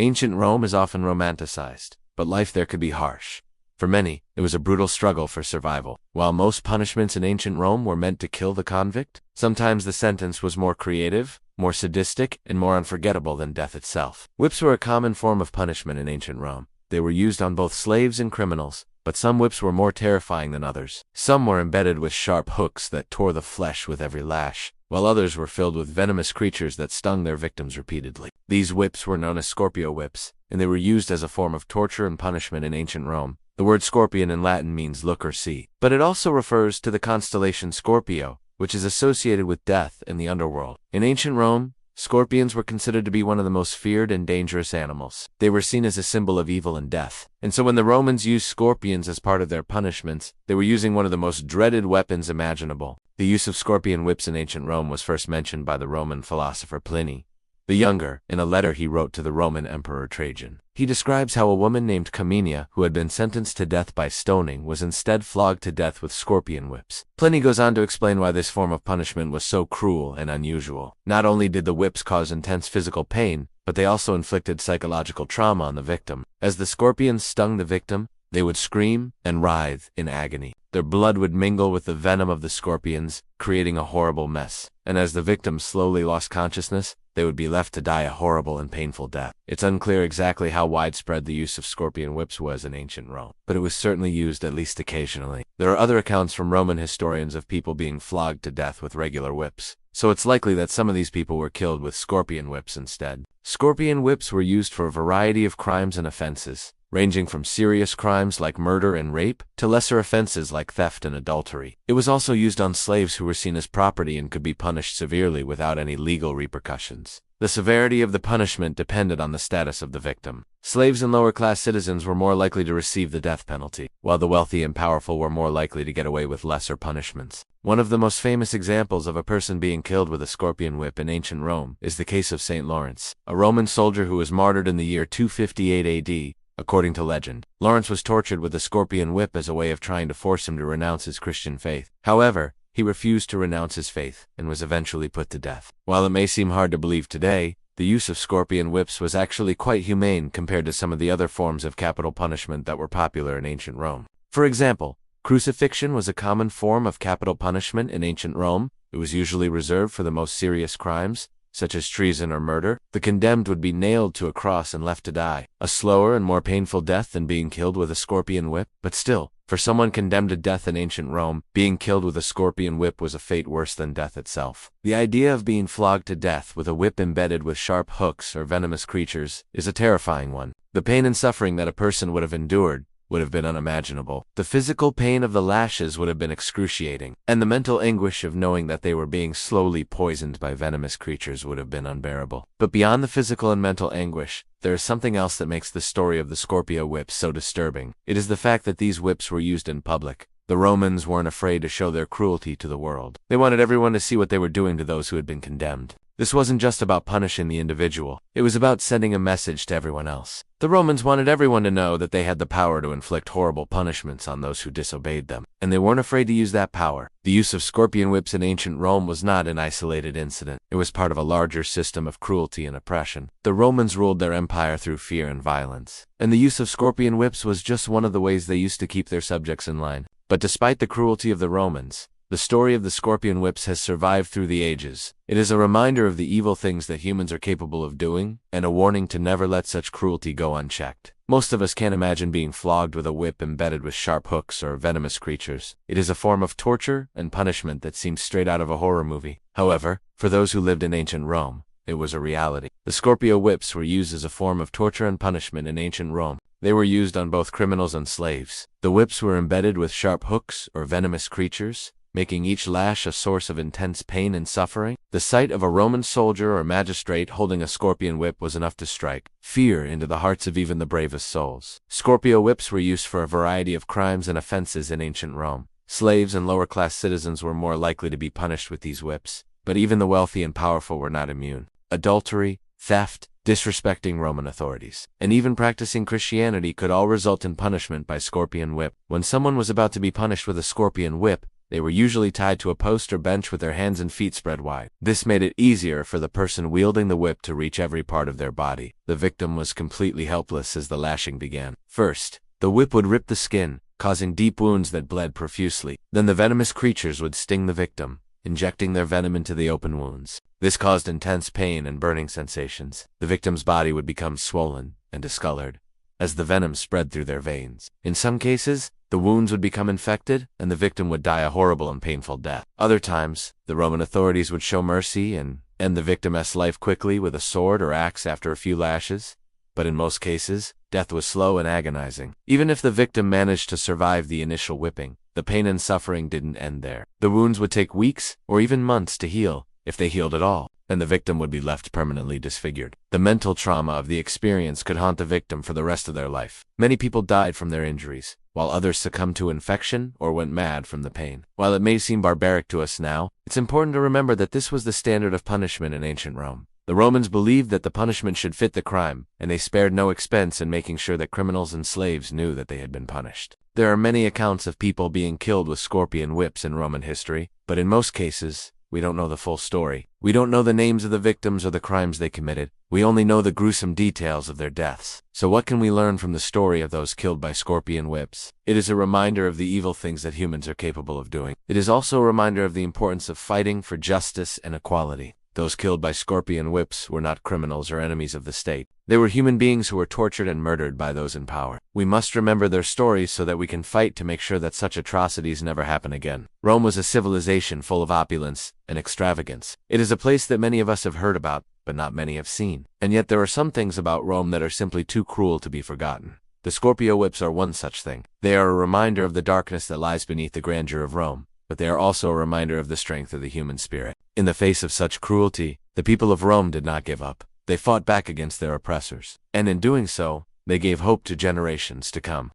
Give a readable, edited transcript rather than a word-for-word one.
Ancient Rome is often romanticized, but life there could be harsh. For many, it was a brutal struggle for survival. While most punishments in ancient Rome were meant to kill the convict, sometimes the sentence was more creative, more sadistic, and more unforgettable than death itself. Whips were a common form of punishment in ancient Rome. They were used on both slaves and criminals, but some whips were more terrifying than others. Some were embedded with sharp hooks that tore the flesh with every lash, while others were filled with venomous creatures that stung their victims repeatedly. These whips were known as scorpio whips, and they were used as a form of torture and punishment in ancient Rome. The word scorpion in Latin means look or see, but it also refers to the constellation Scorpio, which is associated with death in the underworld. In ancient Rome, scorpions were considered to be one of the most feared and dangerous animals. They were seen as a symbol of evil and death. And so when the Romans used scorpions as part of their punishments, they were using one of the most dreaded weapons imaginable. The use of scorpion whips in ancient Rome was first mentioned by the Roman philosopher Pliny the Younger, in a letter he wrote to the Roman Emperor Trajan. He describes how a woman named Camenia, who had been sentenced to death by stoning, was instead flogged to death with scorpion whips. Pliny goes on to explain why this form of punishment was so cruel and unusual. Not only did the whips cause intense physical pain, but they also inflicted psychological trauma on the victim. As the scorpions stung the victim, they would scream and writhe in agony. Their blood would mingle with the venom of the scorpions, creating a horrible mess. And as the victim slowly lost consciousness, they would be left to die a horrible and painful death. It's unclear exactly how widespread the use of scorpion whips was in ancient Rome, but it was certainly used at least occasionally. There are other accounts from Roman historians of people being flogged to death with regular whips, so it's likely that some of these people were killed with scorpion whips instead. Scorpion whips were used for a variety of crimes and offenses, ranging from serious crimes like murder and rape to lesser offenses like theft and adultery. It was also used on slaves who were seen as property and could be punished severely without any legal repercussions. The severity of the punishment depended on the status of the victim. Slaves and lower-class citizens were more likely to receive the death penalty, while the wealthy and powerful were more likely to get away with lesser punishments. One of the most famous examples of a person being killed with a scorpion whip in ancient Rome is the case of St. Lawrence, a Roman soldier who was martyred in the year 258 AD. According to legend, Lawrence was tortured with a scorpion whip as a way of trying to force him to renounce his Christian faith. However, he refused to renounce his faith and was eventually put to death. While it may seem hard to believe today, the use of scorpion whips was actually quite humane compared to some of the other forms of capital punishment that were popular in ancient Rome. For example, crucifixion was a common form of capital punishment in ancient Rome. It was usually reserved for the most serious crimes, such as treason or murder. The condemned would be nailed to a cross and left to die, a slower and more painful death than being killed with a scorpion whip. But still, for someone condemned to death in ancient Rome, being killed with a scorpion whip was a fate worse than death itself. The idea of being flogged to death with a whip embedded with sharp hooks or venomous creatures is a terrifying one. The pain and suffering that a person would have endured would have been unimaginable. The physical pain of the lashes would have been excruciating, and the mental anguish of knowing that they were being slowly poisoned by venomous creatures would have been unbearable. But beyond the physical and mental anguish, there is something else that makes the story of the Scorpio whip so disturbing. It is the fact that these whips were used in public. The Romans weren't afraid to show their cruelty to the world. They wanted everyone to see what they were doing to those who had been condemned. This wasn't just about punishing the individual. It was about sending a message to everyone else. The Romans wanted everyone to know that they had the power to inflict horrible punishments on those who disobeyed them, and they weren't afraid to use that power. The use of scorpion whips in ancient Rome was not an isolated incident. It was part of a larger system of cruelty and oppression. The Romans ruled their empire through fear and violence, and the use of scorpion whips was just one of the ways they used to keep their subjects in line. But despite the cruelty of the Romans, the story of the scorpion whips has survived through the ages. It is a reminder of the evil things that humans are capable of doing, and a warning to never let such cruelty go unchecked. Most of us can't imagine being flogged with a whip embedded with sharp hooks or venomous creatures. It is a form of torture and punishment that seems straight out of a horror movie. However, for those who lived in ancient Rome, it was a reality. The Scorpio whips were used as a form of torture and punishment in ancient Rome. They were used on both criminals and slaves. The whips were embedded with sharp hooks or venomous creatures, making each lash a source of intense pain and suffering. The sight of a Roman soldier or magistrate holding a scorpion whip was enough to strike fear into the hearts of even the bravest souls. Scorpio whips were used for a variety of crimes and offenses in ancient Rome. Slaves and lower-class citizens were more likely to be punished with these whips, but even the wealthy and powerful were not immune. Adultery, theft, disrespecting Roman authorities, and even practicing Christianity could all result in punishment by scorpion whip. When someone was about to be punished with a scorpion whip, They were usually tied to a post or bench with their hands and feet spread wide. This made it easier for the person wielding the whip to reach every part of their body. The victim was completely helpless as the lashing began. First, the whip would rip the skin, causing deep wounds that bled profusely. Then the venomous creatures would sting the victim, injecting their venom into the open wounds. This caused intense pain and burning sensations. The victim's body would become swollen and discolored as the venom spread through their veins. In some cases, the wounds would become infected, and the victim would die a horrible and painful death. Other times, the Roman authorities would show mercy and end the victim's life quickly with a sword or axe after a few lashes. But in most cases, death was slow and agonizing. Even if the victim managed to survive the initial whipping, the pain and suffering didn't end there. The wounds would take weeks or even months to heal, if they healed at all, and the victim would be left permanently disfigured. The mental trauma of the experience could haunt the victim for the rest of their life. Many people died from their injuries, while others succumbed to infection or went mad from the pain. While it may seem barbaric to us now, it's important to remember that this was the standard of punishment in ancient Rome. The Romans believed that the punishment should fit the crime, and they spared no expense in making sure that criminals and slaves knew that they had been punished. There are many accounts of people being killed with scorpion whips in Roman history, but in most cases, we don't know the full story. We don't know the names of the victims or the crimes they committed. We only know the gruesome details of their deaths. So what can we learn from the story of those killed by scorpion whips? It is a reminder of the evil things that humans are capable of doing. It is also a reminder of the importance of fighting for justice and equality. Those killed by scorpion whips were not criminals or enemies of the state. They were human beings who were tortured and murdered by those in power. We must remember their stories so that we can fight to make sure that such atrocities never happen again. Rome was a civilization full of opulence and extravagance. It is a place that many of us have heard about, but not many have seen. And yet there are some things about Rome that are simply too cruel to be forgotten. The Scorpio whips are one such thing. They are a reminder of the darkness that lies beneath the grandeur of Rome, but they are also a reminder of the strength of the human spirit. In the face of such cruelty, the people of Rome did not give up. They fought back against their oppressors, and in doing so, they gave hope to generations to come.